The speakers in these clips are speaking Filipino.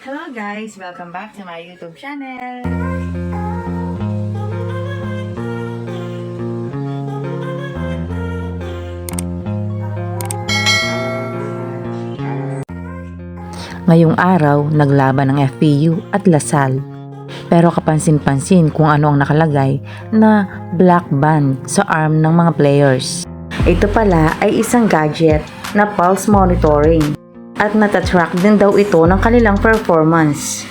Hello guys! Welcome back to my YouTube channel! Ngayong araw, naglaban ang FPU at Lasal. Pero kapansin-pansin kung ano ang nakalagay na black band sa arm ng mga players. Ito pala ay isang gadget na pulse monitoring at natatrack din daw ito ng kanilang performance.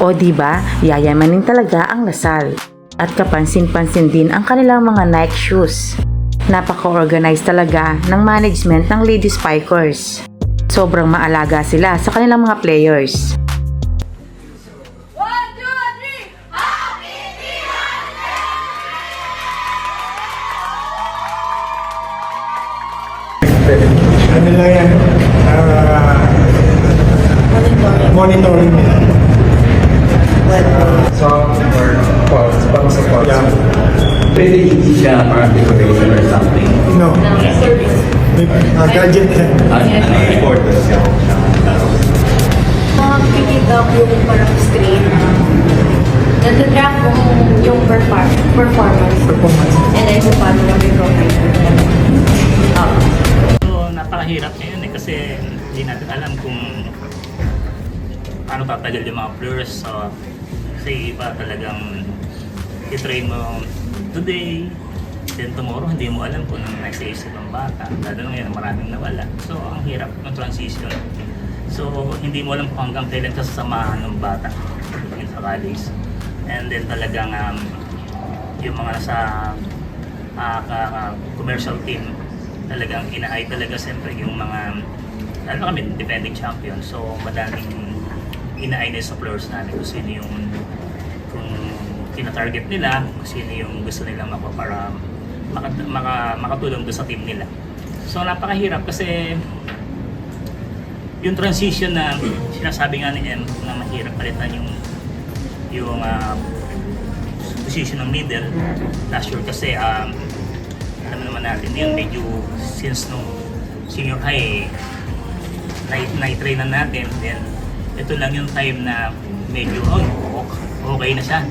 O diba, yayamanin talaga ang Lasal. At kapansin-pansin din ang kanilang mga Nike shoes. Napaka-organized talaga ng management ng Lady Spikers. Sobrang maalaga sila sa kanilang mga players. Ano lang yan? Monitoring nila. Song or pulse, pang sa pulse. Yeah. Pwede hindi siya parang decoration or something. No. Gadget yan. Recorder siya. Makikita ko yung parang screen. Natatrack ko yung performance. And then kung paano mag-recover. So, napakahirap ngayon kasi hindi natin alam kung paano tatagal yung mga players. So, kasi iba talagang i-train mo today, then tomorrow hindi mo alam kung anong nasa isip ng bata. Lalo ngayon maraming nawala. So, ang hirap ng transition. So, hindi mo alam kung hanggang kailan kasasamahan ng bata pagdating sa college. And then talagang yung mga nasa commercial team, talagang ina-eye talaga siyempre yung mga, lalo kami, defending champion. So, madaming ina-eye na sa players namin kung sino yung kung tina-target nila, kung sino yung gusto nilang makuha para makatulong doon sa team nila. So, napakahirap kasi yung transition na sinasabi nga ni M na mahirap palitan yung position ng middle last year kasi alam naman natin yun medyo since nung senior high na-train na natin, then ito lang yung time na medyo okay na siya,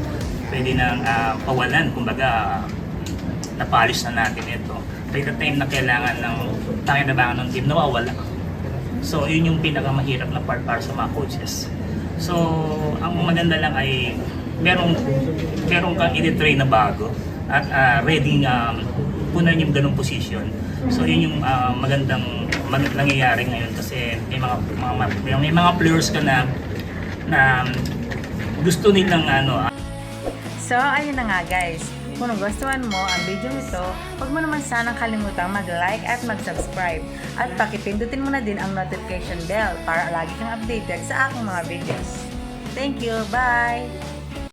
pwede nang pawalan, kumbaga na-polish na natin ito. Pero the time na kailangan ng pakinabangan ng team, nawawala. So yun yung pinakamahirap na part para sa mga coaches. So ang maganda lang ay meron kang i-train na bago at ready punan yung ganung position. So yun yung magandang nangyayari ngayon kasi may mga players ka na gusto nilang So, ayun na nga guys. Kung nagustuhan mo ang video nito, huwag mo naman sanang kalimutang mag-like at mag-subscribe. At pakipindutin mo na din ang notification bell para lagi kang updated sa aking mga videos. Thank you! Bye!